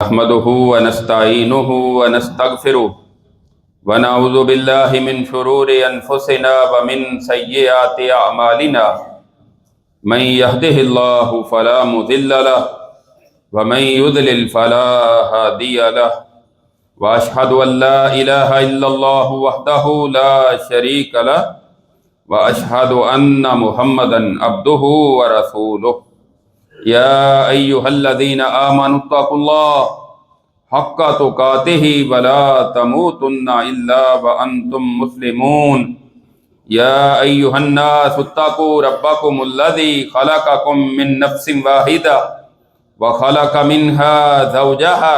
نحمده ونستعينه ونستغفره ونعوذ بالله من شرور أنفسنا ومن سيئات أعمالنا من يهده الله فلا مضل له ومن يضلل فلا هادي له وأشهد أن لا إله إلا الله وحده لا شريك له وأشهد أن محمدا عبده ورسوله يا أيها الذين آمنوا اتقوا الله حق تقاته ولا تموتن إلا وأنتم مسلمون يا أيها الناس اتقوا ربكم الذي خلقكم من نفس واحدة وخلق منها زوجها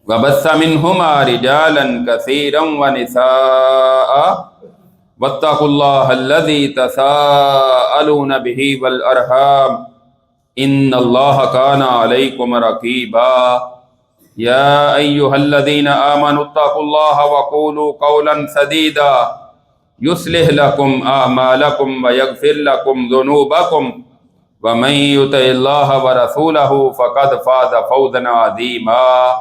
وبث منهما رجالا كثيرا ونساء واتقوا الله الذي تساءلون به والأرحام إن الله كان عليكم رقيبا يا أيها الذين آمنوا اتقوا الله وقولوا قولا سديدا يصلح لكم أعمالكم ويغفر لكم ذنوبكم ومن يطع الله ورسوله فقد فاز فوزا عظيما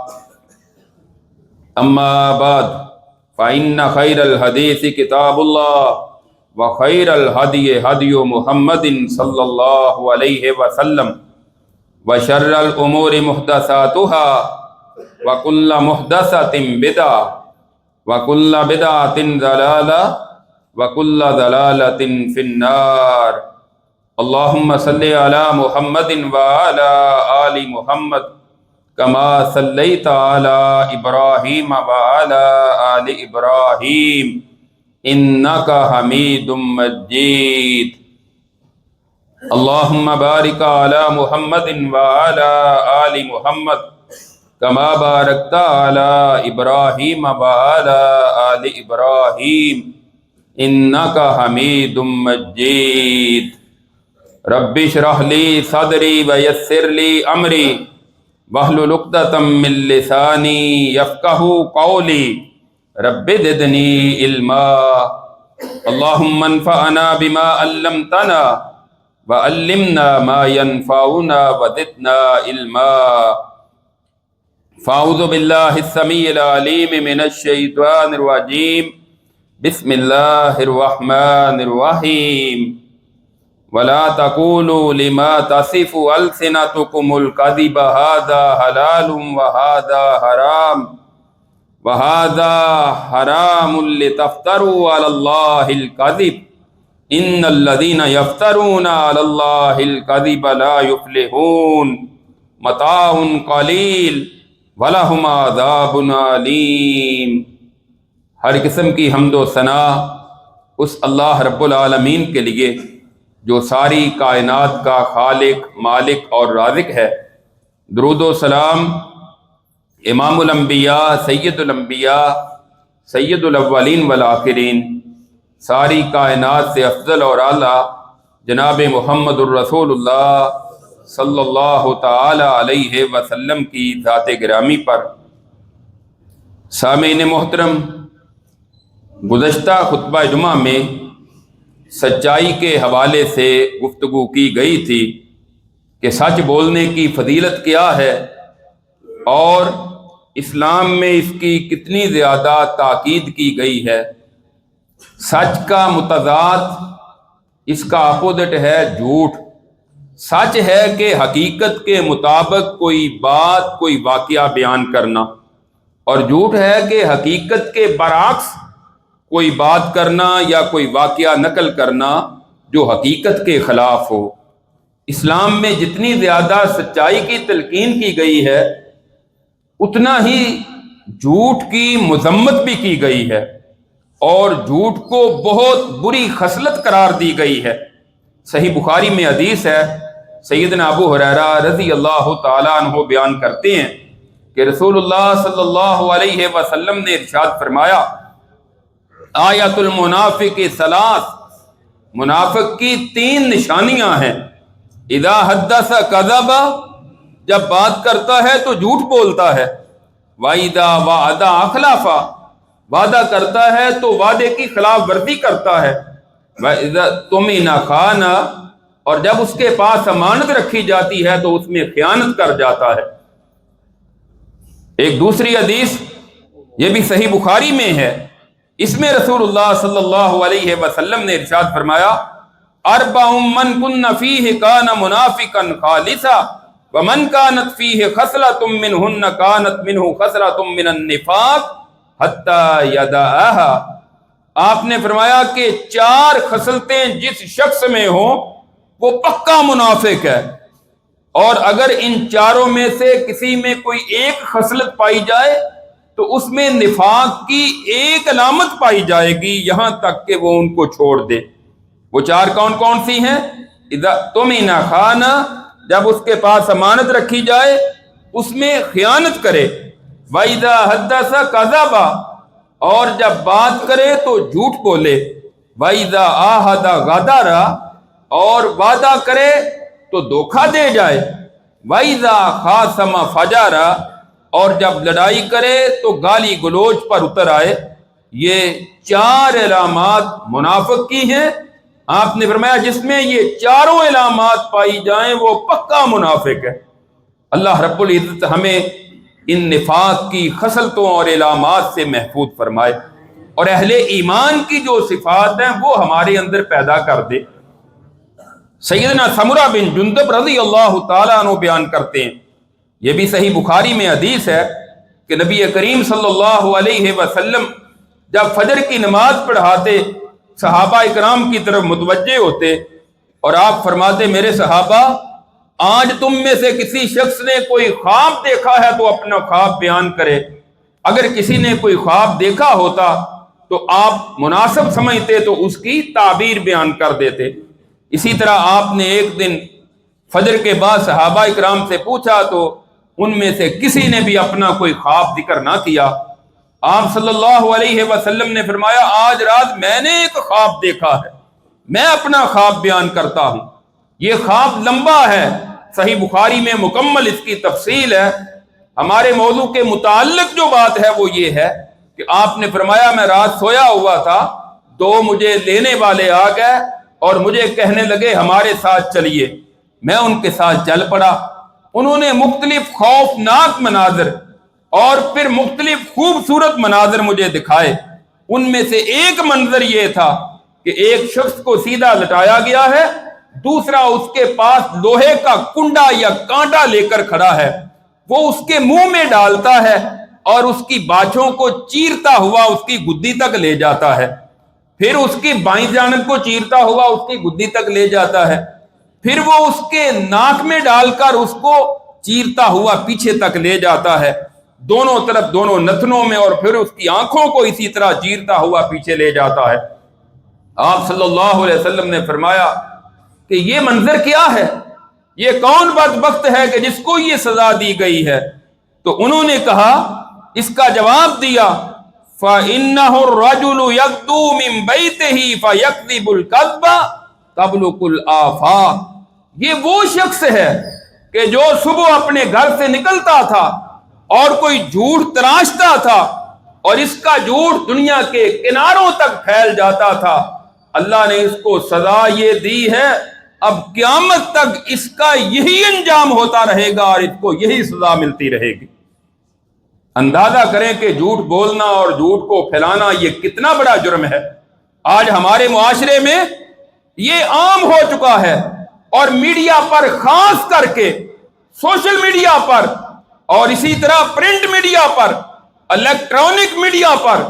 أما بعد فإن خير الحديث كتاب الله وخير الهدي هدي محمد صلى الله عليه وسلم وشر الأمور محدثاتها وكل محدثة بدعة وكل بدعة ضلالة وكل ضلالة في النار اللهم صل على محمد وعلى آل محمد كما صليت على إبراهيم وعلى آل إبراهيم إنك حميد مجيد اللهم بارك على محمد وعلى آل محمد كما باركت على إبراهيم وعلى آل إبراهيم إنك حميد مجيد رب اشرح لي صدري ويسر لي أمري واحلل عقدة من لساني يفقهوا قولي رب زدني علما اللهم انفعنا بما علمتنا وعلمنا ما ينفعنا وزدنا علما فاعوذ بالله السميع العليم من الشيطان الرجيم بسم الله الرحمن الرحيم ولا تقولوا لما تصف ألسنتكم الكذب هذا حلال وهذا حرام وهذا حرام لتفتروا على الله الكذب إن الذين يفترون على الله الكذب لا يفلحون متاع قليل ولهم عذاب علیم۔ ہر قسم کی حمد و ثنا اس اللہ رب العالمین کے لیے جو ساری کائنات کا خالق، مالک اور رازق ہے۔ درود و سلام امام الانبیاء، سید الانبیاء، سید الاولین والآخرین، ساری کائنات سے افضل اور اعلیٰ جناب محمد الرسول اللہ صلی اللہ تعالی علیہ وسلم کی ذات گرامی پر۔ سامعین محترم، گزشتہ خطبہ جمعہ میں سچائی کے حوالے سے گفتگو کی گئی تھی کہ سچ بولنے کی فضیلت کیا ہے اور اسلام میں اس کی کتنی زیادہ تاکید کی گئی ہے۔ سچ کا متضاد، اس کا اپوزٹ ہے جھوٹ۔ سچ ہے کہ حقیقت کے مطابق کوئی بات، کوئی واقعہ بیان کرنا، اور جھوٹ ہے کہ حقیقت کے برعکس کوئی بات کرنا یا کوئی واقعہ نقل کرنا جو حقیقت کے خلاف ہو۔ اسلام میں جتنی زیادہ سچائی کی تلقین کی گئی ہے اتنا ہی جھوٹ کی مذمت بھی کی گئی ہے، اور جھوٹ کو بہت بری خصلت قرار دی گئی ہے۔ صحیح بخاری میں حدیث ہے، سیدنا ابو ہریرہ رضی اللہ تعالیٰ عنہ بیان کرتے ہیں کہ رسول اللہ صلی اللہ علیہ وسلم نے ارشاد فرمایا، آیت المنافق ثلاث، منافق کی 3 نشانیاں ہیں۔ اذا حدث کذب، جب بات کرتا ہے تو جھوٹ بولتا ہے۔ وَإِذَا وَعَدَ أَخْلَفَ، وعدہ کرتا ہے تو وعدے کی خلاف ورزی کرتا ہے۔ وَإِذَا اؤْتُمِنَ خَانَ، اور جب اس کے پاس امانت رکھی جاتی ہے تو اس میں خیانت کر جاتا ہے۔ ایک دوسری حدیث یہ بھی صحیح بخاری میں ہے، اس میں رسول اللہ صلی اللہ علیہ وسلم نے ارشاد فرمایا اربع من کن فیہ کان منافقا خالصا ومن کانت فیہ خصلۃ منہن کانت منہ خصلۃ من النفاق حتی یدعها۔ آپ نے فرمایا کہ 4 خصلتیں جس شخص میں ہوں وہ پکا منافق ہے، اور اگر ان 4 میں سے کسی میں کوئی ایک خصلت پائی جائے تو اس میں نفاق کی ایک علامت پائی جائے گی، یہاں تک کہ وہ ان کو چھوڑ دے۔ وہ 4 کون کون سی ہیں؟ اذا تمن خان، جب اس کے پاس امانت رکھی جائے اس میں خیانت کرے، واذا حدث کذب، اور جب بات کرے تو جھوٹ بولے، واذا عاہد غدر، اور وعدہ کرے تو دھوکہ دے جائے، واذا خاصم فجر، اور جب لڑائی کرے تو گالی گلوچ پر اتر آئے۔ یہ 4 علامات منافق کی ہیں۔ آپ نے فرمایا جس میں یہ 4 علامات پائی جائیں وہ پکا منافق ہے۔ اللہ رب العزت ہمیں ان نفاق کی خصلتوں اور علامات سے محفوظ فرمائے، اور اہل ایمان کی جو صفات ہیں وہ ہمارے اندر پیدا کر دے۔ سیدنا سمرہ بن جندب رضی اللہ تعالیٰ عنہ بیان کرتے ہیں، یہ بھی صحیح بخاری میں حدیث ہے کہ نبی کریم صلی اللہ علیہ وسلم جب فجر کی نماز پڑھاتے صحابہ اکرام کی طرف متوجہ ہوتے اور آپ فرماتے میرے صحابہ آج تم میں سے کسی شخص نے کوئی خواب دیکھا ہے تو اپنا خواب بیان کرے۔ اگر کسی نے کوئی خواب دیکھا ہوتا تو آپ مناسب سمجھتے تو اس کی تعبیر بیان کر دیتے۔ اسی طرح آپ نے ایک دن فجر کے بعد صحابہ اکرام سے پوچھا تو ان میں سے کسی نے بھی اپنا کوئی خواب ذکر نہ کیا۔ آپ صلی اللہ علیہ وسلم نے فرمایا آج رات میں نے ایک خواب دیکھا ہے، میں اپنا خواب بیان کرتا ہوں۔ یہ خواب لمبا ہے، صحیح بخاری میں مکمل اس کی تفصیل ہے۔ ہمارے موضوع کے متعلق جو بات ہے وہ یہ ہے کہ آپ نے فرمایا میں رات سویا ہوا تھا، 2 مجھے لینے والے آ گئے اور مجھے کہنے لگے ہمارے ساتھ چلیے۔ میں ان کے ساتھ چل پڑا۔ انہوں نے مختلف خوفناک مناظر اور پھر مختلف خوبصورت مناظر مجھے دکھائے۔ ان میں سے ایک منظر یہ تھا کہ ایک شخص کو سیدھا لٹایا گیا ہے، دوسرا اس کے پاس لوہے کا کنڈا یا کانٹا لے کر کھڑا ہے، وہ اس کے منہ میں ڈالتا ہے اور اس کی باچھوں کو چیرتا ہوا اس کی گدی تک لے جاتا ہے، پھر اس کی بائیں جانب کو چیرتا ہوا اس کی گدی تک لے جاتا ہے، پھر وہ اس کے ناک میں ڈال کر اس کو چیرتا ہوا پیچھے تک لے جاتا ہے، دونوں طرف دونوں نتنوں میں، اور پھر اس کی آنکھوں کو اسی طرح چیرتا ہوا پیچھے لے جاتا ہے۔ آپ صلی اللہ علیہ وسلم نے فرمایا کہ یہ منظر کیا ہے؟ یہ کون بدبخت ہے کہ جس کو یہ سزا دی گئی ہے؟ تو انہوں نے کہا، اس کا جواب دیا فَإِنَّهُ الرَّجُلُ يَغْدُو مِن بَيْتِهِ فَيَكْذِبُ الْكَذْبَ تَبْلُغُ الْآفَاقَ۔ یہ وہ شخص ہے کہ جو صبح اپنے گھر سے نکلتا تھا اور کوئی جھوٹ تراشتا تھا اور اس کا جھوٹ دنیا کے کناروں تک پھیل جاتا تھا۔ اللہ نے اس کو سزا یہ دی ہے، اب قیامت تک اس کا یہی انجام ہوتا رہے گا اور اس کو یہی سزا ملتی رہے گی۔ اندازہ کریں کہ جھوٹ بولنا اور جھوٹ کو پھیلانا یہ کتنا بڑا جرم ہے۔ آج ہمارے معاشرے میں یہ عام ہو چکا ہے، اور میڈیا پر خاص کر کے سوشل میڈیا پر اور اسی طرح پرنٹ میڈیا پر، الیکٹرانک میڈیا پر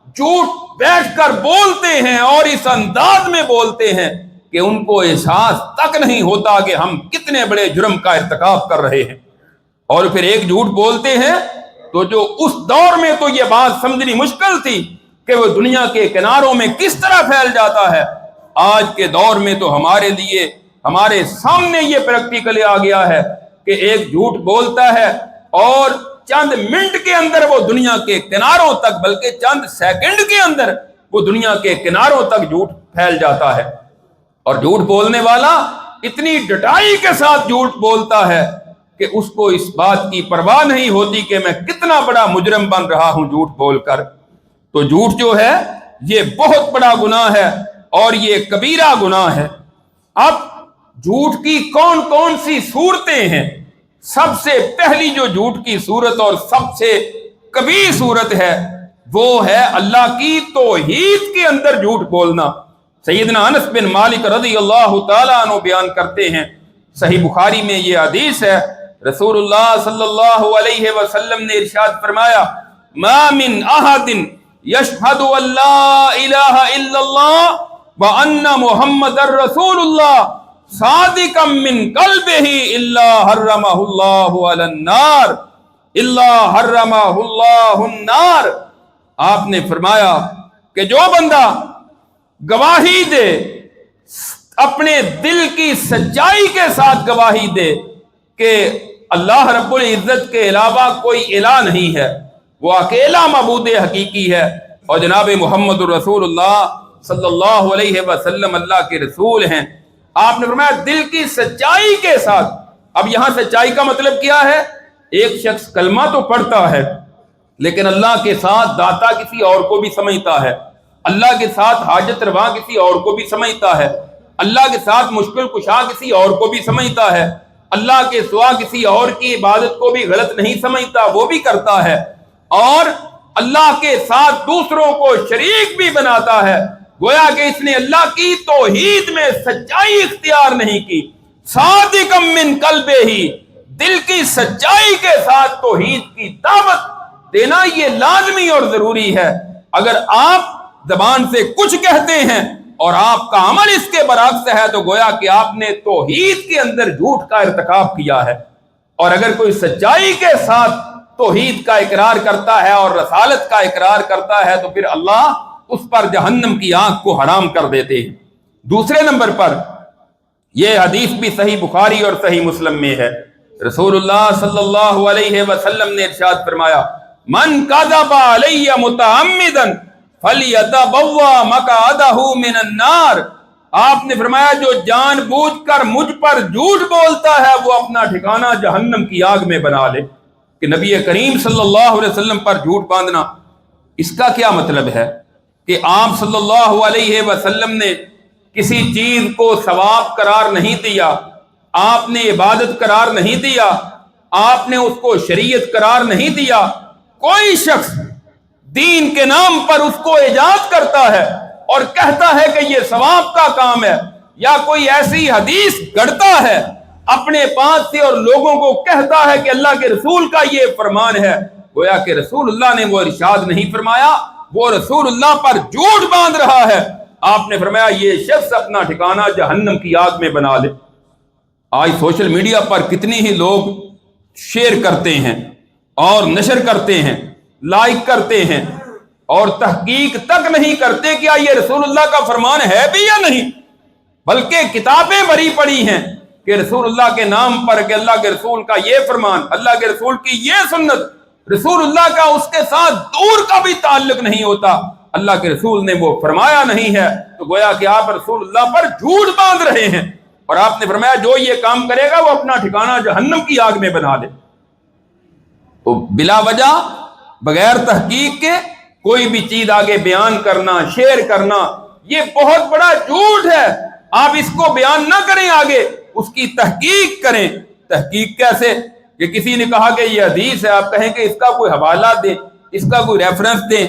جھوٹ بیٹھ کر بولتے ہیں اور اس انداز میں بولتے ہیں کہ ان کو احساس تک نہیں ہوتا کہ ہم کتنے بڑے جرم کا ارتکاب کر رہے ہیں۔ اور پھر ایک جھوٹ بولتے ہیں تو جو اس دور میں تو یہ بات سمجھنی مشکل تھی کہ وہ دنیا کے کناروں میں کس طرح پھیل جاتا ہے، آج کے دور میں تو ہمارے لیے ہمارے سامنے یہ پریکٹیکلی آ گیا ہے کہ ایک جھوٹ بولتا ہے اور چند منٹ کے اندر وہ دنیا کے کناروں تک، بلکہ چند سیکنڈ کے اندر وہ دنیا کے کناروں تک جھوٹ پھیل جاتا ہے۔ اور جھوٹ بولنے والا اتنی ڈٹائی کے ساتھ جھوٹ بولتا ہے کہ اس کو اس بات کی پرواہ نہیں ہوتی کہ میں کتنا بڑا مجرم بن رہا ہوں جھوٹ بول کر۔ تو جھوٹ جو ہے یہ بہت بڑا گناہ ہے اور یہ کبیرہ گناہ ہے۔ اب جھوٹ کی کون کون سی صورتیں ہیں؟ سب سے پہلی جو جھوٹ کی صورت اور سب سے کبیر صورت ہے وہ ہے اللہ کی توحید کے اندر جھوٹ بولنا۔ سیدنا انس بن مالک رضی اللہ تعالیٰ عنہ بیان کرتے ہیں، صحیح بخاری میں یہ حدیث ہے، رسول اللہ صلی اللہ علیہ وسلم نے ارشاد فرمایا ما من احد یشہد ان لا الہ الا اللہ وان محمد رسول اللہ صادقا من قلبہ الا حرمہ اللہ علی النار آپ نے فرمایا کہ جو بندہ گواہی دے، اپنے دل کی سچائی کے ساتھ گواہی دے کہ اللہ رب العزت کے علاوہ کوئی الہ نہیں ہے، وہ اکیلا معبود حقیقی ہے، اور جناب محمد رسول اللہ صلی اللہ علیہ وسلم اللہ کے رسول ہیں۔ آپ نے فرمایا دل کی سچائی کے ساتھ۔ اب یہاں سچائی کا مطلب کیا ہے؟ ایک شخص کلمہ تو پڑھتا ہے لیکن اللہ کے ساتھ داتا کسی اور کو بھی سمجھتا ہے، اللہ کے ساتھ حاجت روا کسی اور کو بھی سمجھتا ہے، اللہ کے ساتھ مشکل کشا کسی اور کو بھی سمجھتا ہے، اللہ کے سوا کسی اور کی عبادت کو بھی غلط نہیں سمجھتا، وہ بھی کرتا ہے، اور اللہ کے ساتھ دوسروں کو شریک بھی بناتا ہے۔ گویا کہ اس نے اللہ کی توحید میں سچائی اختیار نہیں کی۔ صادقا من قلبہ، دل کی سچائی کے ساتھ توحید کی دعوت دینا یہ لازمی اور ضروری ہے۔ اگر آپ زبان سے کچھ کہتے ہیں اور آپ کا عمل اس کے برعکس ہے تو گویا کہ آپ نے توحید کے اندر جھوٹ کا ارتکاب کیا ہے۔ اور اگر کوئی سچائی کے ساتھ توحید کا اقرار کرتا ہے اور رسالت کا اقرار کرتا ہے تو پھر اللہ اس پر جہنم کی آگ کو حرام کر دیتے ہیں۔ دوسرے نمبر پر یہ حدیث بھی صحیح بخاری اور صحیح مسلم میں ہے، رسول اللہ صلی اللہ علیہ وسلم نے ارشاد فرمایا من کذب علی متعمدا فلیتبوأ مقعدہ من النار۔ آپ نے فرمایا جو جان بوجھ کر مجھ پر جھوٹ بولتا ہے وہ اپنا ٹھکانہ جہنم کی آگ میں بنا لے۔ کہ نبی کریم صلی اللہ علیہ وسلم پر جھوٹ باندھنا، اس کا کیا مطلب ہے؟ کہ آپ صلی اللہ علیہ وسلم نے کسی چیز کو ثواب قرار نہیں دیا، آپ نے عبادت قرار نہیں دیا، آپ نے اس کو شریعت قرار نہیں دیا۔ کوئی شخص دین کے نام پر اس کو ایجاد کرتا ہے اور کہتا ہے کہ یہ ثواب کا کام ہے، یا کوئی ایسی حدیث گڑھتا ہے اپنے پاس سے اور لوگوں کو کہتا ہے کہ اللہ کے رسول کا یہ فرمان ہے، گویا کہ رسول اللہ نے وہ ارشاد نہیں فرمایا، وہ رسول اللہ پر جھوٹ باندھ رہا ہے۔ آپ نے فرمایا یہ شخص اپنا ٹھکانہ جہنم کی آگ میں بنا لے۔ آج سوشل میڈیا پر کتنی ہی لوگ شیئر کرتے ہیں اور نشر کرتے ہیں، لائک کرتے ہیں، اور تحقیق تک نہیں کرتے کہ یہ رسول اللہ کا فرمان ہے بھی یا نہیں، بلکہ کتابیں بھری پڑی ہیں کہ رسول اللہ کے نام پر کہ اللہ کے رسول کا یہ فرمان، اللہ کے رسول کی یہ سنت، رسول اللہ کا اس کے ساتھ دور کا بھی تعلق نہیں ہوتا، اللہ کے رسول نے وہ فرمایا نہیں ہے، تو گویا کہ آپ رسول اللہ پر جھوٹ باندھ رہے ہیں۔ اور آپ نے فرمایا جو یہ کام کرے گا وہ اپنا ٹھکانہ جہنم کی آگ میں بنا لے۔ تو بلا وجہ بغیر تحقیق کے کوئی بھی چیز آگے بیان کرنا، شیئر کرنا، یہ بہت بڑا جھوٹ ہے۔ آپ اس کو بیان نہ کریں، آگے اس کی تحقیق کریں۔ تحقیق کیسے؟ کہ کسی نے کہا کہ یہ حدیث ہے، آپ کہیں کہ اس کا کوئی حوالہ دیں، اس کا کوئی ریفرنس دیں،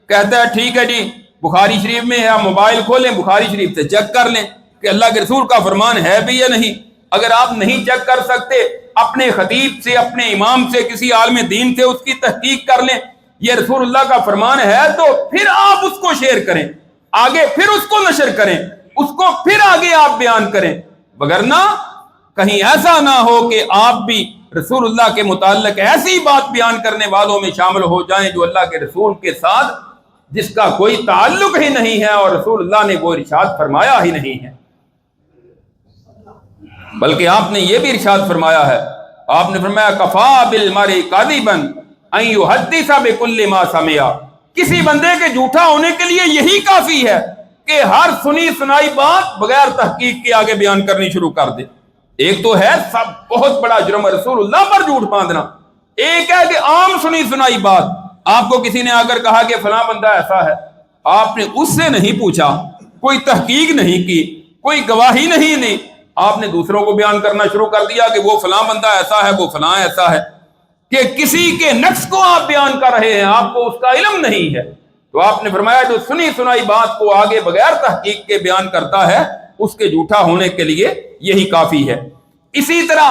کہتا ہے ٹھیک ہے جی بخاری شریف میں ہے، آپ موبائل کھولیں بخاری شریف سے چیک کر لیں کہ اللہ کے رسول کا فرمان ہے بھی یا نہیں۔ اگر آپ نہیں چیک کر سکتے، اپنے خطیب سے، اپنے امام سے، کسی عالم دین سے اس کی تحقیق کر لیں، یہ رسول اللہ کا فرمان ہے تو پھر آپ اس کو شیئر کریں، آگے پھر اس کو نشر کریں، اس کو پھر آگے آپ بیان کریں، وگرنہ کہیں ایسا نہ ہو کہ آپ بھی رسول اللہ کے متعلق ایسی بات بیان کرنے والوں میں شامل ہو جائیں جو اللہ کے رسول کے ساتھ جس کا کوئی تعلق ہی نہیں ہے اور رسول اللہ نے وہ ارشاد فرمایا ہی نہیں ہے۔ بلکہ آپ نے یہ بھی ارشاد فرمایا ہے، آپ نے فرمایا کفا بالمرء کاذبا ان یحدث بکل ما سمع، کسی بندے کے جھوٹا ہونے کے لیے یہی کافی ہے کہ ہر سنی سنائی بات بغیر تحقیق کے آگے بیان کرنی شروع کر دے۔ ایک تو ہے سب بہت بڑا جرم رسول اللہ پر جھوٹ باندھنا، ایک ہے کہ عام سنی سنائی بات، آپ کو کسی نے آ کر کہا کہ فلاں بندہ ایسا ہے، آپ نے اس سے نہیں پوچھا، کوئی تحقیق نہیں کی، کوئی گواہی نہیں لی، آپ نے دوسروں کو بیان کرنا شروع کر دیا کہ وہ فلاں بندہ ایسا ہے، وہ فلاں ایسا ہے، کہ کسی کے نقص کو آپ بیان کر رہے ہیں، آپ کو اس کا علم نہیں ہے۔ تو آپ نے فرمایا جو سنی سنائی بات کو آگے بغیر تحقیق کے بیان کرتا ہے اس کے جھوٹا ہونے کے لیے یہی کافی ہے۔ اسی طرح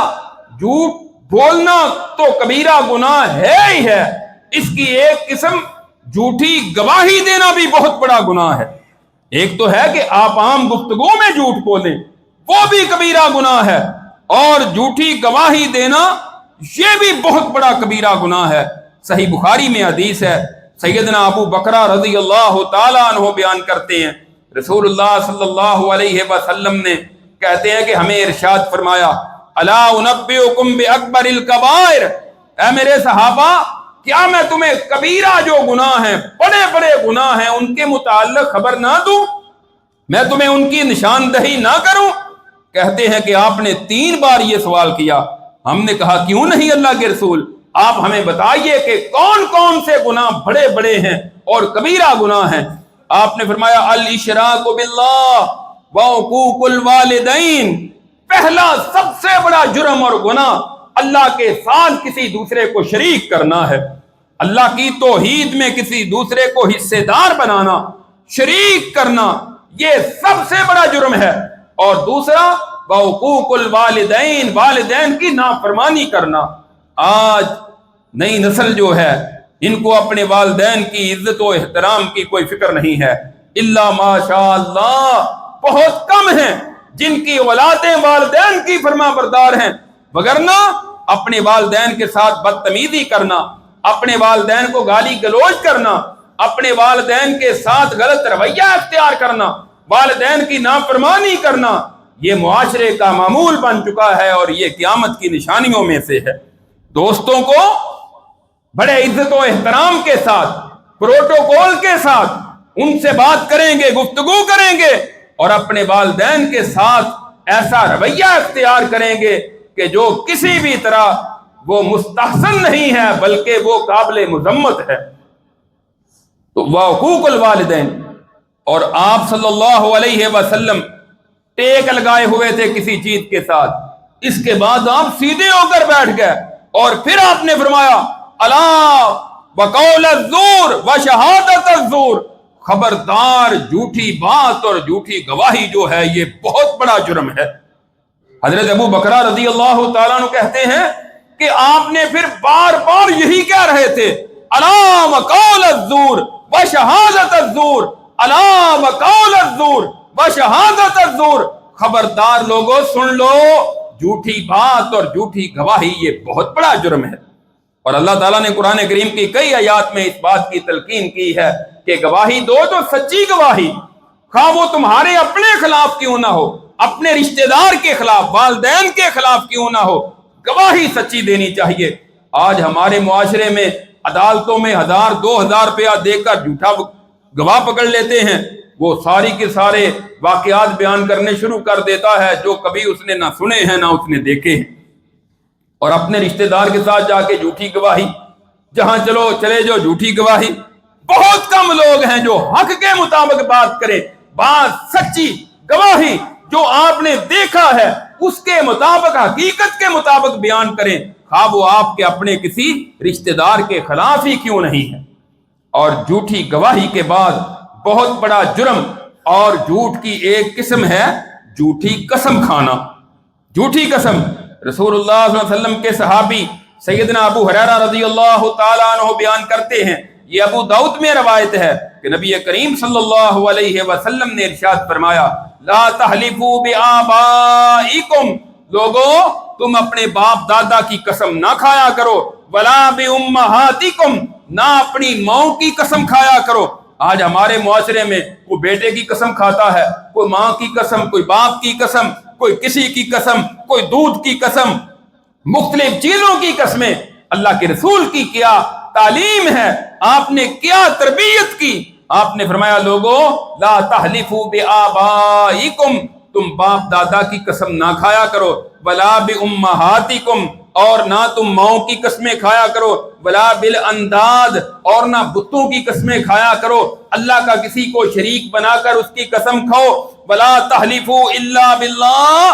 جھوٹ بولنا تو کبیرہ گناہ ہے ہی ہے، اس کی ایک قسم جھوٹی گواہی دینا بھی بہت بڑا گناہ ہے۔ ایک تو ہے کہ آپ عام گفتگو میں جھوٹ بولیں، وہ بھی کبیرہ گناہ ہے، اور جھوٹی گواہی دینا یہ بھی بہت بڑا کبیرہ گناہ ہے۔ صحیح بخاری میں حدیث ہے، سیدنا ابو بکرہ رضی اللہ تعالیٰ عنہ بیان کرتے ہیں، رسول اللہ صلی اللہ علیہ وسلم نے کہتے ہیں کہ ہمیں ارشاد فرمایا، الا انبئکم باکبر الکبائر، اے میرے صحابہ کیا میں تمہیں کبیرہ جو گناہ ہیں، بڑے بڑے گناہ ہیں، ان کے متعلق خبر نہ دوں، میں تمہیں ان کی نشاندہی نہ کروں؟ کہتے ہیں کہ آپ نے 3 بار یہ سوال کیا۔ ہم نے کہا کیوں نہیں اللہ کے رسول، آپ ہمیں بتائیے کہ کون کون سے گناہ بڑے بڑے ہیں اور کبیرہ گناہ ہیں۔ آپ نے فرمایا الاشراک باللہ وعقوق الوالدین، پہلا سب سے بڑا جرم اور گناہ اللہ کے ساتھ کسی دوسرے کو شریک کرنا ہے، اللہ کی توحید میں کسی دوسرے کو حصے دار بنانا، شریک کرنا، یہ سب سے بڑا جرم ہے۔ اور دوسرا وعقوق الوالدین، والدین کی نافرمانی کرنا۔ آج نئی نسل جو ہے ان کو اپنے والدین کی عزت و احترام کی کوئی فکر نہیں ہے، الا ماشاء اللہ بہت کم ہیں جن کی اولادیں والدین کی فرما بردار ہیں، وگرنہ اپنے والدین کے ساتھ بدتمیزی کرنا، اپنے والدین کو گالی گلوچ کرنا، اپنے والدین کے ساتھ غلط رویہ اختیار کرنا، والدین کی نافرمانی کرنا، یہ معاشرے کا معمول بن چکا ہے اور یہ قیامت کی نشانیوں میں سے ہے۔ دوستوں کو بڑے عزت و احترام کے ساتھ، پروٹوکول کے ساتھ ان سے بات کریں گے، گفتگو کریں گے، اور اپنے والدین کے ساتھ ایسا رویہ اختیار کریں گے کہ جو کسی بھی طرح وہ مستحسن نہیں ہے بلکہ وہ قابل مذمت ہے۔ تو وحقوق الوالدین، اور آپ صلی اللہ علیہ وسلم ٹیک لگائے ہوئے تھے کسی چیز کے ساتھ، اس کے بعد آپ سیدھے ہو کر بیٹھ گئے اور پھر آپ نے فرمایا الا وقول الزور وشہادت الزور، خبردار جھوٹی بات اور جھوٹی گواہی جو ہے یہ بہت بڑا جرم ہے۔ حضرت ابو بکرہ رضی اللہ تعالیٰ عنہ کہتے ہیں کہ آپ نے پھر بار بار یہی کہہ رہے تھے الا وقول الزور وشہادت الزور، الا وقول الزور وشہادت الزور، خبردار لوگوں سن لو، جھوٹی بات اور جھوٹی گواہی یہ بہت بڑا جرم ہے۔ اور اللہ تعالیٰ نے قرآن کریم کی کئی آیات میں اس بات کی تلقین کی ہے کہ گواہی دو تو سچی گواہی، خواہ وہ تمہارے اپنے خلاف کیوں نہ ہو، اپنے رشتہ دار کے خلاف، والدین کے خلاف کیوں نہ ہو، گواہی سچی دینی چاہیے۔ آج ہمارے معاشرے میں عدالتوں میں 1000-2000 روپیہ دے کر جھوٹا گواہ پکڑ لیتے ہیں، وہ ساری کے سارے واقعات بیان کرنے شروع کر دیتا ہے جو کبھی اس نے نہ سنے ہیں نہ اس نے دیکھے ہیں، اور اپنے رشتہ دار کے ساتھ جا کے جھوٹی گواہی، جہاں چلے جو جھوٹی گواہی۔ بہت کم لوگ ہیں جو حق کے مطابق بات کریں، بات سچی گواہی جو آپ نے دیکھا ہے اس کے مطابق، حقیقت کے مطابق بیان کریں، خواہ وہ آپ کے اپنے کسی رشتہ دار کے خلاف ہی کیوں نہیں ہے۔ اور جھوٹی گواہی کے بعد بہت بڑا جرم اور جھوٹ کی ایک قسم ہے جھوٹی قسم کھانا۔ جھوٹی قسم، رسول اللہ صلی اللہ علیہ وسلم کے صحابی سیدنا ابو ہریرہ رضی اللہ تعالیٰ عنہ بیان کرتے ہیں، یہ ابو داؤد میں روایت ہے کہ نبی کریم صلی اللہ علیہ وسلم نے ارشاد فرمایا لا تحلفوا بآبائکم، لوگوں تم اپنے باپ دادا کی قسم نہ کھایا کرو، ولا بامہاتکم، نہ اپنی ماں کی قسم کھایا کرو۔ آج ہمارے معاشرے میں کوئی بیٹے کی قسم کھاتا ہے، کوئی ماں کی قسم، کوئی باپ کی قسم، کوئی کسی کی قسم، کوئی دودھ کی قسم، مختلف چیزوں کی قسمیں۔ اللہ کے رسول کی کیا تعلیم ہے، آپ نے کیا تربیت کی؟ آپ نے فرمایا لوگوں لا تحلفوا بآبائکم، تم باپ دادا کی قسم نہ کھایا کرو، ولا بامہاتکم، اور نہ تم ماؤں کی قسمیں کھایا کرو، ولا بالانداد، اور نہ بتوں کی قسمیں کھایا کرو، اللہ کا کسی کو شریک بنا کر اس کی قسم کھاؤ، ولا تحلفوا الا باللہ،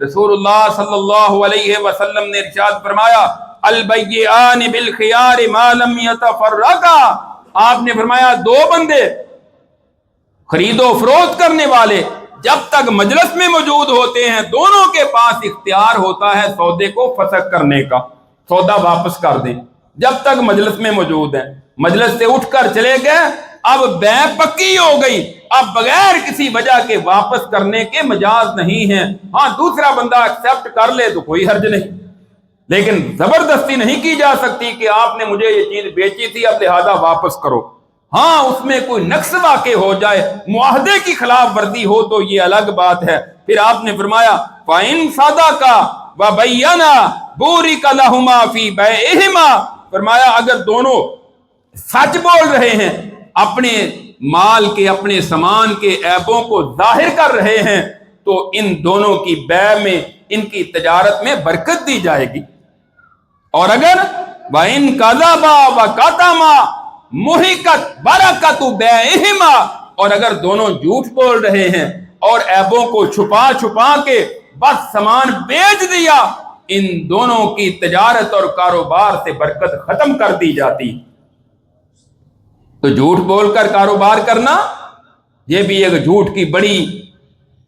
رسول اللہ صلی اللہ علیہ وسلم نے ارشاد فرمایا البیعان بالخیار ما لم یتفرقا، آپ نے فرمایا دو بندے خرید و فروخت کرنے والے جب تک مجلس میں موجود ہوتے ہیں دونوں کے پاس اختیار ہوتا ہے سودے کو فسخ کرنے کا، سودا واپس کر دیں جب تک مجلس میں موجود ہیں۔ مجلس سے اٹھ کر چلے گئے، اب بیع پکی ہو گئی، اب بغیر کسی وجہ کے واپس کرنے کے مجاز نہیں ہیں۔ ہاں دوسرا بندہ ایکسپٹ کر لے تو کوئی حرج نہیں، لیکن زبردستی نہیں کی جا سکتی کہ آپ نے مجھے یہ چیز بیچی تھی اب لہذا واپس کرو۔ ہاں اس میں کوئی نقص واقع ہو جائے، معاہدے کی خلاف ورزی ہو تو یہ الگ بات ہے۔ پھر آپ نے فرمایا فَإِن صَدَقَا وَبَيَّنَا بُورِكَ لَهُمَا فِي بَيْعِهِمَا، فرمایا اگر دونوں سچ بول رہے ہیں، اپنے مال کے اپنے سامان کے عیبوں کو ظاہر کر رہے ہیں، تو ان دونوں کی بیع میں ان کی تجارت میں برکت دی جائے گی۔ اور اگر وَإِن كَذَبَا وَكَتَمَا مُحِقَتْ بَرَكَتُ بَيْعِهِمَا، اور اگر دونوں جھوٹ بول رہے ہیں اور عیبوں کو چھپا چھپا کے بس سامان بیچ دیا، ان دونوں کی تجارت اور کاروبار سے برکت ختم کر دی جاتی۔ تو جھوٹ بول کر کاروبار کرنا یہ بھی ایک جھوٹ کی بڑی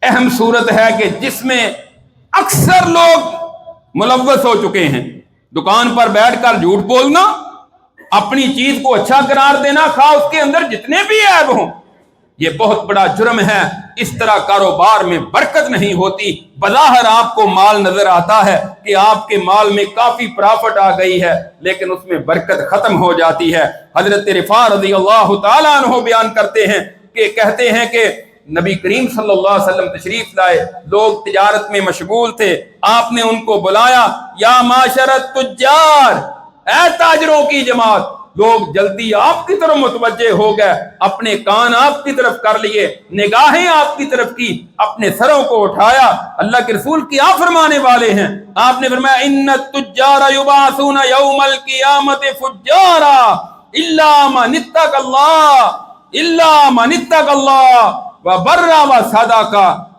اہم صورت ہے کہ جس میں اکثر لوگ ملوث ہو چکے ہیں۔ دکان پر بیٹھ کر جھوٹ بولنا، اپنی چیز کو اچھا قرار دینا خواہ اس کے اندر جتنے بھی عیب ہوں، یہ بہت بڑا جرم ہے۔ اس طرح کاروبار میں برکت نہیں ہوتی۔ بظاہر آپ کو مال نظر آتا ہے کہ آپ کے مال میں کافی پرافٹ آ گئی ہے، لیکن اس میں برکت ختم ہو جاتی ہے۔ حضرت رفاع رضی اللہ تعالیٰ عنہ بیان کرتے ہیں کہ کہتے ہیں کہ نبی کریم صلی اللہ علیہ وسلم تشریف لائے، لوگ تجارت میں مشغول تھے، آپ نے ان کو بلایا، یا معاشر التجار، اے تاجروں کی جماعت۔ لوگ جلدی آپ کی طرف متوجہ ہو گئے، اپنے کان آپ کی طرف کر لیے، نگاہیں آپ کی طرف کی، اپنے سروں کو اٹھایا۔ اللہ کے رسول کیا فرمانے والے ہیں؟ آپ نے فرمایا ان التجار یبعثون یوم القیامت فجارا الا من اتقى اللہ وبر وصدق۔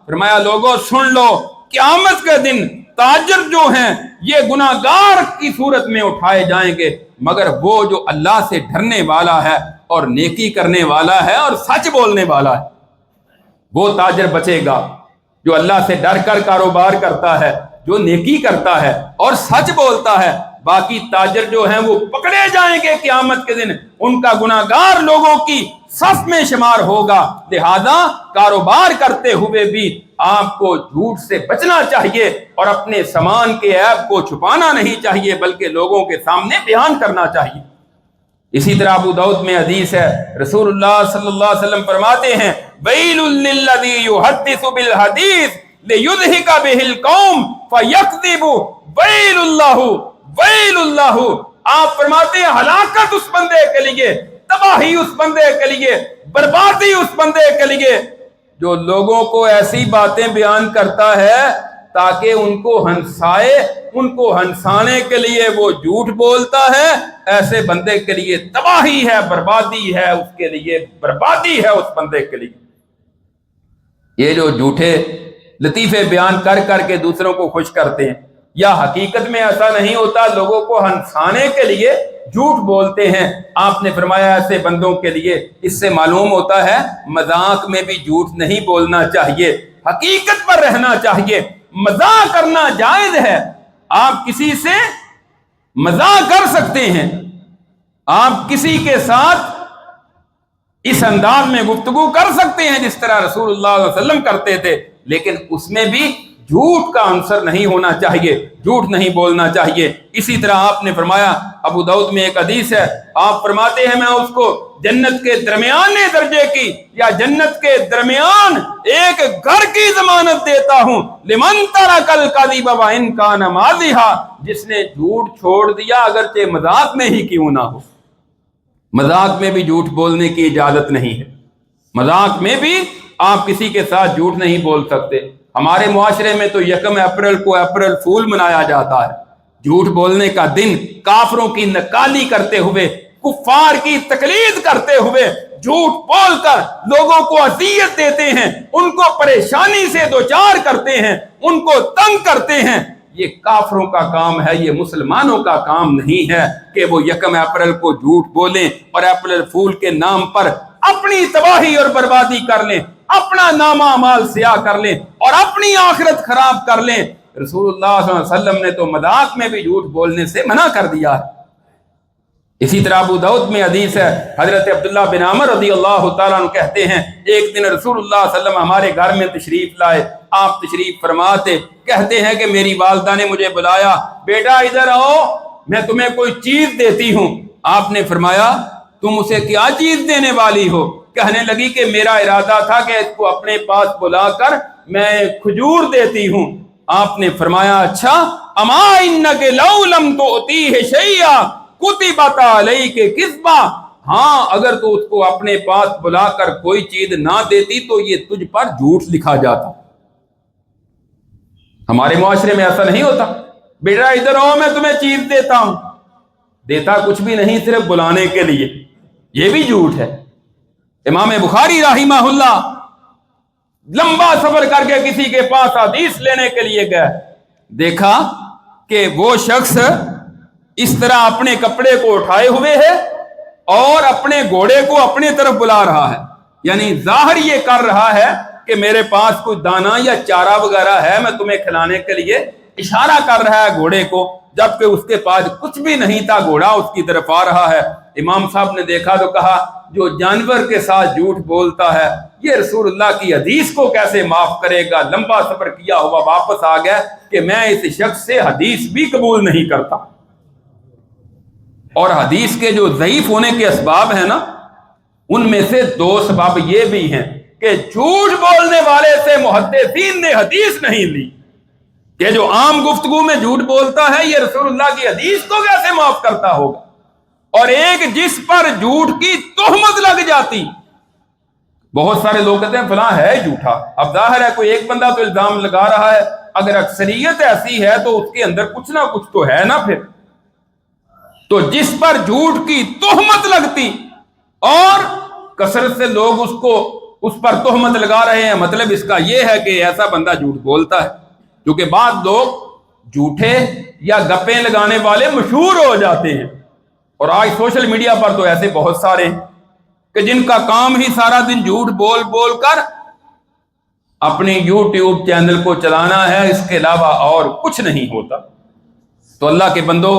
فرمایا لوگوں سن لو، قیامت کے دن تاجر جو ہیں یہ گناہگار کی صورت میں اٹھائے جائیں گے، مگر وہ جو اللہ سے ڈرنے والا ہے اور نیکی کرنے والا ہے اور سچ بولنے والا ہے وہ تاجر بچے گا، جو اللہ سے ڈر کر کاروبار کرتا ہے، جو نیکی کرتا ہے اور سچ بولتا ہے۔ باقی تاجر جو ہیں وہ پکڑے جائیں گے قیامت کے دن، ان کا گناہگار لوگوں کی صف میں شمار ہوگا۔ لہذا کاروبار کرتے ہوئے بھی آپ کو جھوٹ سے بچنا چاہیے اور اپنے سامان کے عیب کو چھپانا نہیں چاہیے، بلکہ لوگوں کے سامنے بیان کرنا چاہیے۔ اسی طرح ابو داؤد میں حدیث ہے، رسول اللہ صلی اللہ علیہ وسلم فرماتے ہیں ویل للذی یحدث بالحدیث لیضحک بہ القوم فیکذب ویل اللہ۔ آپ فرماتے ہیں ہلاکت اس بندے کے لیے، تباہی اس بندے کے لیے، بربادی اس بندے کے لیے جو لوگوں کو ایسی باتیں بیان کرتا ہے تاکہ ان کو ہنسائے، ان کو ہنسانے کے لیے وہ جھوٹ بولتا ہے۔ ایسے بندے کے لیے تباہی ہے، بربادی ہے، اس کے لیے بربادی ہے اس بندے کے لیے۔ یہ جو جھوٹے لطیفے بیان کر کر کے دوسروں کو خوش کرتے ہیں، یا حقیقت میں ایسا نہیں ہوتا، لوگوں کو ہنسانے کے لیے جھوٹ بولتے ہیں۔ آپ نے فرمایا ایسے بندوں کے لیے اس سے معلوم ہوتا ہے مذاق میں بھی جھوٹ نہیں بولنا چاہیے، حقیقت پر رہنا چاہیے۔ مذاق کرنا جائز ہے، آپ کسی سے مذاق کر سکتے ہیں، آپ کسی کے ساتھ اس انداز میں گفتگو کر سکتے ہیں جس طرح رسول اللہ علیہ وسلم کرتے تھے، لیکن اس میں بھی جھوٹ کا عنصر نہیں ہونا چاہیے، جھوٹ نہیں بولنا چاہیے۔ اسی طرح آپ نے فرمایا، ابو داؤد میں ایک حدیث ہے، آپ فرماتے ہیں میں اس کو جنت کے درمیانے درجے کی یا جنت کے درمیان ایک گھر کی ضمانت دیتا ہوں، لمن ترک الکذب وان کان مازحا، جس نے جھوٹ چھوڑ دیا اگرچہ مذاق میں ہی کیوں نہ ہو۔ مذاق میں بھی جھوٹ بولنے کی اجازت نہیں ہے، مذاق میں بھی آپ کسی کے ساتھ جھوٹ نہیں بول سکتے۔ ہمارے معاشرے میں تو 1 اپریل کو اپریل فول منایا جاتا ہے، جھوٹ بولنے کا دن، کافروں کی نکالی کرتے ہوئے، کفار کی تقلید کرتے ہوئے جھوٹ بول کر لوگوں کو اذیت دیتے ہیں، ان کو پریشانی سے دوچار کرتے ہیں، ان کو تنگ کرتے ہیں، یہ کافروں کا کام ہے، یہ مسلمانوں کا کام نہیں ہے کہ وہ یکم اپریل کو جھوٹ بولیں اور اپریل فول کے نام پر اپنی تباہی اور بربادی کر لیں، اپنا نامہ اعمال سیاہ کر لیں اور اپنی آخرت خراب کر لیں۔ رسول اللہ صلی اللہ علیہ وسلم نے تو مذاق میں بھی جھوٹ بولنے سے منع کر دیا ہے۔ اسی طرح ابو داؤد میں حدیث ہے، حضرت عبداللہ بن عمر رضی اللہ تعالیٰ عنہ کہتے ہیں ایک دن رسول اللہ صلی اللہ علیہ وسلم ہمارے گھر میں تشریف لائے، آپ تشریف فرما تھے، کہتے ہیں کہ میری والدہ نے مجھے بلایا، بیٹا ادھر آؤ میں تمہیں کوئی چیز دیتی ہوں۔ آپ نے فرمایا تم اسے کیا چیز دینے والی ہو؟ کہنے لگی کہ میرا ارادہ تھا کہ اس کو اپنے پاس بلا کر میں کھجور دیتی ہوں۔ آپ نے فرمایا اچھا، اما انک لو لم تؤتیہ شیئا کتبت علیک کذبا، ہاں اگر تو اس کو اپنے پاس بلا کر کوئی چیز نہ دیتی تو یہ تجھ پر جھوٹ لکھا جاتا۔ ہمارے معاشرے میں ایسا نہیں ہوتا، بیٹا ادھر آؤ میں تمہیں چیز دیتا ہوں، دیتا کچھ بھی نہیں، صرف بلانے کے لیے، یہ بھی جھوٹ ہے۔ امام بخاری رحمہ اللہ لمبا سفر کر کے کسی کے پاس حدیث لینے کے لیے گئے، دیکھا کہ وہ شخص اس طرح اپنے کپڑے کو اٹھائے ہوئے ہے اور اپنے گھوڑے کو اپنی طرف بلا رہا ہے، یعنی ظاہر یہ کر رہا ہے کہ میرے پاس کوئی دانہ یا چارہ وغیرہ ہے، میں تمہیں کھلانے کے لیے اشارہ کر رہا ہے گھوڑے کو، جبکہ اس کے پاس کچھ بھی نہیں تھا، گھوڑا اس کی طرف آ رہا ہے۔ امام صاحب نے دیکھا تو کہا جو جانور کے ساتھ جھوٹ بولتا ہے یہ رسول اللہ کی حدیث کو کیسے معاف کرے گا؟ لمبا سفر کیا ہوا واپس آ گیا کہ میں اس شخص سے حدیث بھی قبول نہیں کرتا۔ اور حدیث کے جو ضعیف ہونے کے اسباب ہیں نا، ان میں سے دو سبب یہ بھی ہیں کہ جھوٹ بولنے والے سے محدثین نے حدیث نہیں لی، کہ جو عام گفتگو میں جھوٹ بولتا ہے یہ رسول اللہ کی حدیث کو کیسے معاف کرتا ہوگا، اور ایک جس پر جھوٹ کی تہمت لگ جاتی۔ بہت سارے لوگ کہتے ہیں فلاں ہے جھوٹا، اب ظاہر ہے کوئی ایک بندہ تو الزام لگا رہا ہے، اگر اکثریت ایسی ہے تو اس کے اندر کچھ نہ کچھ تو ہے نا۔ پھر تو جس پر جھوٹ کی تہمت لگتی اور کثرت سے لوگ اس پر تہمت لگا رہے ہیں، مطلب اس کا یہ ہے کہ ایسا بندہ جھوٹ بولتا ہے، کیونکہ بعض لوگ جھوٹے یا گپیں لگانے والے مشہور ہو جاتے ہیں، اور آج سوشل میڈیا پر تو ایسے بہت سارے ہیں کہ جن کا کام ہی سارا دن جھوٹ بول بول کر اپنی یوٹیوب چینل کو چلانا ہے، اس کے علاوہ اور کچھ نہیں ہوتا۔ تو اللہ کے بندو،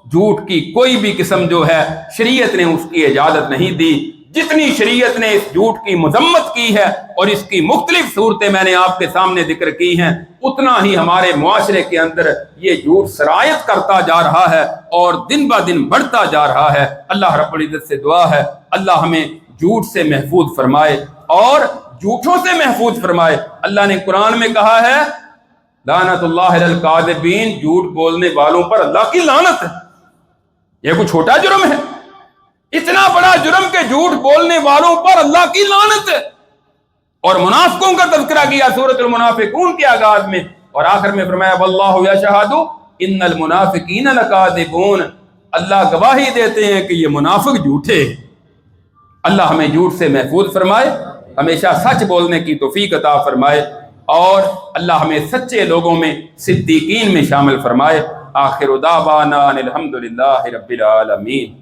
جھوٹ کی کوئی بھی قسم جو ہے شریعت نے اس کی اجازت نہیں دی، جتنی شریعت نے اس جھوٹ کی مذمت کی ہے اور اس کی مختلف صورتیں میں نے آپ کے سامنے ذکر کی ہیں، اتنا ہی ہمارے معاشرے کے اندر یہ جھوٹ سرایت کرتا جا رہا ہے اور دن بہ دن بڑھتا جا رہا ہے۔ اللہ رب العزت سے دعا ہے اللہ ہمیں جھوٹ سے محفوظ فرمائے اور جھوٹوں سے محفوظ فرمائے۔ اللہ نے قرآن میں کہا ہے لعنت اللہ علی الکاذبین، جھوٹ بولنے والوں پر اللہ کی لعنت ہے۔ یہ کوئی چھوٹا جرم ہے؟ اتنا بڑا جرم کہ جھوٹ بولنے والوں پر اللہ کی لعنت ہے۔ اور منافقوں کا تذکرہ کیا سورۃ المنافقون کے آغاز میں، اور آخر میں فرمایا واللہ یشہد ان المنافقین لکاذبون، اللہ گواہی دیتے ہیں کہ یہ منافق جھوٹے ہیں۔ اللہ ہمیں جھوٹ سے محفوظ فرمائے، ہمیشہ سچ بولنے کی توفیق عطا فرمائے، اور اللہ ہمیں سچے لوگوں میں صدیقین میں شامل فرمائے۔ آخر دعوانا الحمدللہ رب العالمین۔